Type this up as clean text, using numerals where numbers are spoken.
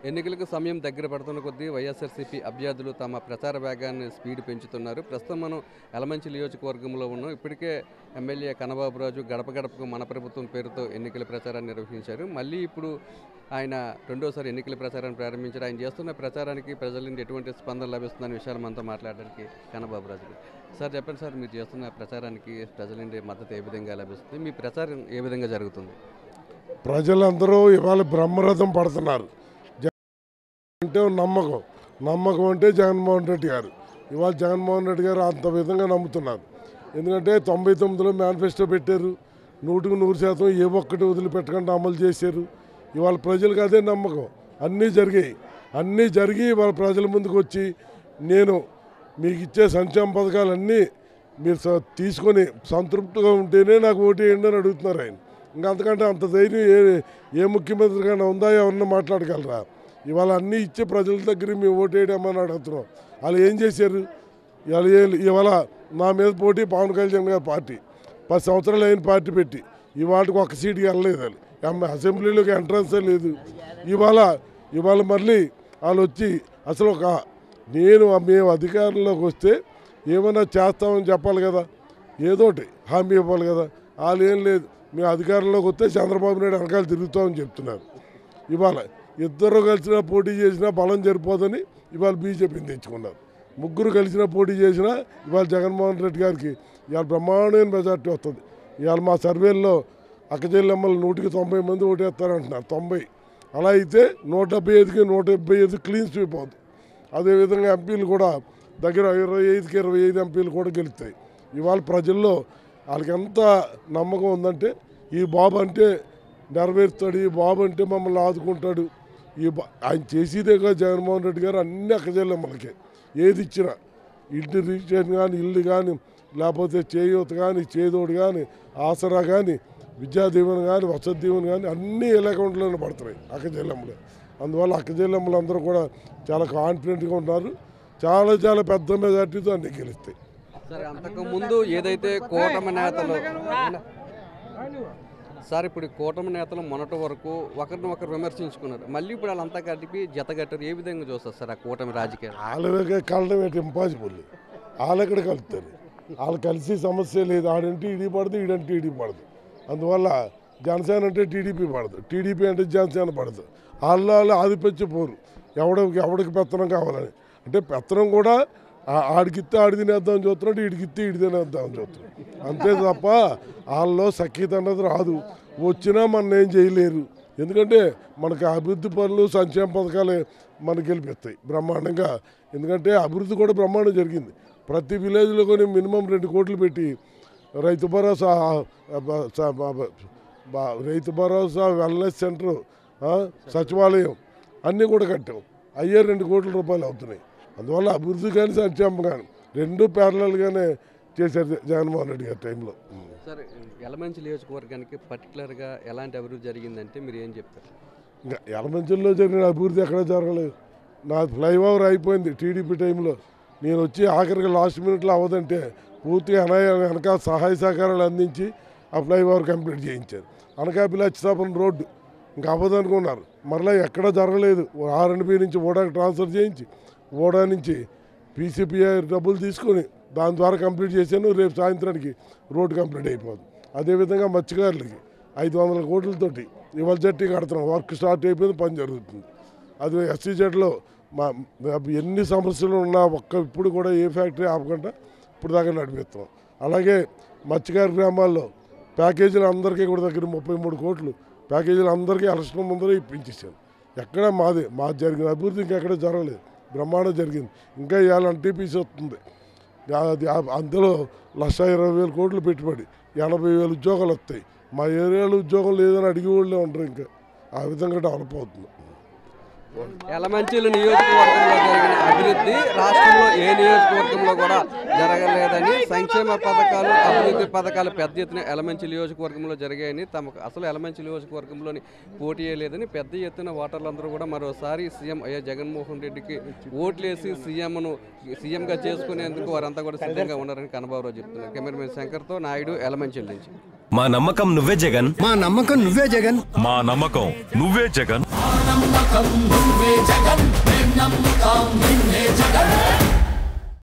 ఎన్నికలకు సమయం దగ్గర పడుతున్న కొద్దీ వైఎస్ఆర్సీపీ అభ్యర్థులు తమ ప్రచార వేగాన్ని స్పీడ్ పెంచుతున్నారు. ప్రస్తుతం మనం యలమంచి నియోజకవర్గంలో ఉన్నాం. ఇప్పటికే ఎమ్మెల్యే కన్నబాబురాజు గడప గడపకు మన ప్రభుత్వం పేరుతో ఎన్నికల ప్రచారాన్ని నిర్వహించారు. మళ్ళీ ఇప్పుడు ఆయన రెండోసారి ఎన్నికల ప్రచారాన్ని ప్రారంభించారు. ఆయన చేస్తున్న ప్రచారానికి ప్రజల నుండి ఎటువంటి స్పందన లభిస్తుందనే విషయాలు మనతో మాట్లాడడానికి కన్నబాబురాజు సార్ చెప్పండి సార్, మీరు చేస్తున్న ప్రచారానికి ప్రజల నుండి మద్దతు ఏ విధంగా లభిస్తుంది? మీ ప్రచారం ఏ విధంగా జరుగుతుంది? ప్రజలందరూ ఇవాళ బ్రహ్మరథం పడుతున్నారు. అంటే నమ్మకం అంటే జగన్మోహన్ రెడ్డి గారు. ఇవాళ జగన్మోహన్ రెడ్డి గారు అంత విధంగా నమ్ముతున్నారు. ఎందుకంటే 99లో మేనిఫెస్టో పెట్టారు, 100% ఏ ఒక్కటి వదిలిపెట్టకుండా అమలు చేశారు. ఇవాళ ప్రజలకు అదే నమ్మకం. అన్నీ జరిగి ఇవాళ ప్రజల ముందుకు వచ్చి నేను మీకు ఇచ్చే సంక్షేమ పథకాలన్నీ మీరు తీసుకొని సంతృప్తిగా ఉంటేనే నాకు ఓటు వేయండి అని అడుగుతున్నారు ఆయన. ఇంకా అంతకంటే అంత ధైర్యం ఏ ముఖ్యమంత్రికైనా ఉందా? ఎవరన్నా మాట్లాడగలరా? ఇవాళ అన్నీ ఇచ్చే ప్రజల దగ్గర మేము ఓటు వేయడమని అడుగుతున్నాం. వాళ్ళు ఏం చేశారు? ఇవాళ నా మీద పోటీ పవన్ కళ్యాణ్ గారి పార్టీ 10 సంవత్సరాలు అయిన పార్టీ పెట్టి ఇవాళకి ఒక సీటుకి వెళ్ళలేదు. వాళ్ళు అసెంబ్లీలోకి ఎంట్రన్సే లేదు. ఇవాళ మళ్ళీ వాళ్ళు వచ్చి అసలు మేము అధికారంలోకి వస్తే ఏమైనా చేస్తామని చెప్పాలి కదా, ఏదోటి హామీ ఇవ్వాలి కదా. వాళ్ళు ఏం లేదు, మేము అధికారంలోకి వస్తే చంద్రబాబు నాయుడు వెనకాల తిరుగుతామని చెప్తున్నారు. ఇవాళ ఇద్దరు కలిసినా పోటీ చేసినా బలం సరిపోదని ఇవాళ బీజేపీని తెచ్చుకున్నారు. ముగ్గురు కలిసినా పోటీ చేసినా ఇవాళ జగన్మోహన్ రెడ్డి గారికి ఇవాళ బ్రహ్మాండమైన మెజార్టీ వస్తుంది. ఇవాళ మా సర్వేల్లో అక్కచెల్లెమ్మలు 100కి 90 మంది ఓటేస్తారంటున్నారు. 90 అలా అయితే 175కి 175 క్లీన్ స్వీప్ అవుతుంది. అదేవిధంగా ఎంపీలు కూడా దగ్గర 25కి 25 ఎంపీలు కూడా గెలుస్తాయి. ఇవాళ ప్రజల్లో వాళ్ళకి ఎంత నమ్మకం ఉందంటే ఈ బాబు అంటే నెరవేరుస్తాడు, ఈ బాబు అంటే మమ్మల్ని ఆదుకుంటాడు. ఆయన చేసేదే కదా జగన్మోహన్ రెడ్డి గారు అన్ని అక్కచెల్లెమ్మలకే ఏది ఇచ్చినా, ఇంటి రిజిస్ట్రేషన్ కానీ, ఇల్లు కానీ, లేకపోతే చేయూత కానీ, చేదోడు కానీ, ఆసరా కానీ, విద్యాదీవెన కానీ, వసతి దీవెన కానీ అన్నీ వీళ్ళ అకౌంట్లోనే పడుతున్నాయి అక్కచెల్లెమ్మలు. అందువల్ల అక్కచెల్లెమ్మలు అందరూ కూడా చాలా కాన్ఫిడెంట్గా ఉన్నారు. చాలా పెద్ద మెజార్టీతో అన్నీ గెలుస్తాయి. సరే, అంతకుముందు ఏదైతే కూటమి నేతలు సార్ ఇప్పుడు కూటమి నేతలు మొన్నటి వరకు ఒకరినొకరు విమర్శించుకున్నారు. మళ్ళీ ఇప్పుడు వాళ్ళంతా కలిపి జతగట్టారు. ఏ విధంగా చూస్తారు సార్ ఆ కూటమి రాజకీయాలు? వాళ్ళ కలడం ఏంటి ఇంపాసిబుల్. వాళ్ళు ఎక్కడ కలుపుతారు? వాళ్ళు కలిసి సమస్య లేదు. ఆడంటే ఈడీ పడదు, ఈడంటే ఈడీ పడదు. అందువల్ల జనసేన అంటే టీడీపీ పడదు, టీడీపీ అంటే జనసేన పడదు. వాళ్ళు ఆధిపత్య పోరు, ఎవడికి పెత్తనం కావాలని. అంటే పెత్తనం కూడా ఆడికిత్తే ఆడి తినేద్దామని చూస్తున్నాడు, ఈడికిత్తే ఈడి తినేద్దామని చూస్తున్నాడు. అంతే తప్ప వాళ్ళలో సఖ్యత అన్నది రాదు. వచ్చినా మన ఏం చేయలేరు. ఎందుకంటే మనకు అభివృద్ధి పనులు, సంక్షేమ పథకాలే మనకు గెలిపిస్తాయి బ్రహ్మాండంగా. ఎందుకంటే అభివృద్ధి కూడా బ్రహ్మాండం జరిగింది. ప్రతి విలేజ్లో కొన్ని మినిమం 2 కోట్లు పెట్టి రైతు భరోసా వెల్నెస్ సెంటర్, సచివాలయం అన్నీ కూడా కట్టాం. అయ్యే 2 కోట్ల రూపాయలు అవుతున్నాయి. అందువల్ల అభివృద్ధి కానీ సంక్షేమం కానీ 2 ప్యారలల్గానే చేశారు జగన్మోహన్ రెడ్డి గారి టైంలో. సరే, యలమంచి నియోజకవర్గానికి పర్టికులర్గా ఎలాంటి అభివృద్ధి జరిగిందంటే మీరు ఏం చెప్తారు? ఇంకా యలమంచిలో జరిగిన అభివృద్ధి ఎక్కడ జరగలేదు. నా ఫ్లైఓవర్ అయిపోయింది టీడీపీ టైంలో. నేను వచ్చి ఆఖరికి లాస్ట్ మినిట్లో అవ్వదంటే పూర్తిగా వెనక సహాయ సహకారాలు అందించి ఆ ఫ్లైఓవర్ కంప్లీట్ చేయించారు. అనకాపల్లి అచ్చితాపురం రోడ్డు ఇంకా అవ్వదనుకున్నారు, మరలా ఎక్కడా జరగలేదు. ఆర్ఎండ్బి నుంచి ఓడాకి ట్రాన్స్ఫర్ చేయించి ఓడా నుంచి పీసీపీఐ డబ్బులు తీసుకొని దాని ద్వారా కంప్లీట్ చేశాను. రేపు సాయంత్రానికి రోడ్డు కంప్లీట్ అయిపోతుంది. అదేవిధంగా మత్స్యకారులకి 500 కోట్లతోటి ఇవాళ జట్టి కడుతున్నాం. వర్క్ స్టార్ట్ అయిపోయింది, పని జరుగుతుంది. అది ఎస్సీ జెడ్లో ఎన్ని సమస్యలు ఉన్నా ఇప్పుడు కూడా ఏ ఫ్యాక్టరీ ఆపకుండా ఇప్పుడు దాకా నడిపిస్తున్నాం. అలాగే మత్స్యకార గ్రామాల్లో ప్యాకేజీలు అందరికీ కూడా దగ్గర 33 కోట్లు ప్యాకేజీలు అందరికీ ఎలక్షన్ ముందర ఇప్పించేసాను. ఎక్కడ మా జరిగిన అభివృద్ధి ఇంకెక్కడ జరగలేదు, బ్రహ్మాండం జరిగింది. ఇంకా ఇవాళ టీపీసీ వస్తుంది. అందులో 1,20,000 కోట్లు పెట్టుబడి, 80,000 ఉద్యోగాలు వస్తాయి. మా ఏరియాలో ఉద్యోగం లేదని అడిగి వాళ్ళే ఉంటారు. ఇంకా ఆ విధంగా డెవలప్ అవుతుంది. యలమంచిలో నియోజకవర్గంలో జరిగిన అభివృద్ధి రాష్ట్రంలో ఏ నియోజకవర్గంలో కూడా జరగలేదని, సంక్షేమ పథకాలు, అభివృద్ధి పథకాలు పెద్ద ఎత్తున యలమంచి నియోజకవర్గంలో జరిగాయని, తమకు అసలు యలమంచి నియోజకవర్గంలోని పోటీ లేదని పెద్ద ఎత్తున ఓటర్లందరూ కూడా మరోసారి సీఎం జగన్మోహన్ రెడ్డికి ఓట్లేసి సీఎంగా చేసుకునేందుకు వారంతా కూడా సిద్ధంగా ఉన్నారని కన్నబాబురావు చెప్తున్నారు. కెమెరామెన్ శంకర్తో నాయుడు, యలమంచి నుంచి. మా నమ్మకం నువ్వే జగన్, మా నమ్మకం నువ్వే జగన్, మా నమ్మకం నువ్వే జగన్. నమ్మకం నువ్వే జగన్ మేం నమ్ముతాం నీ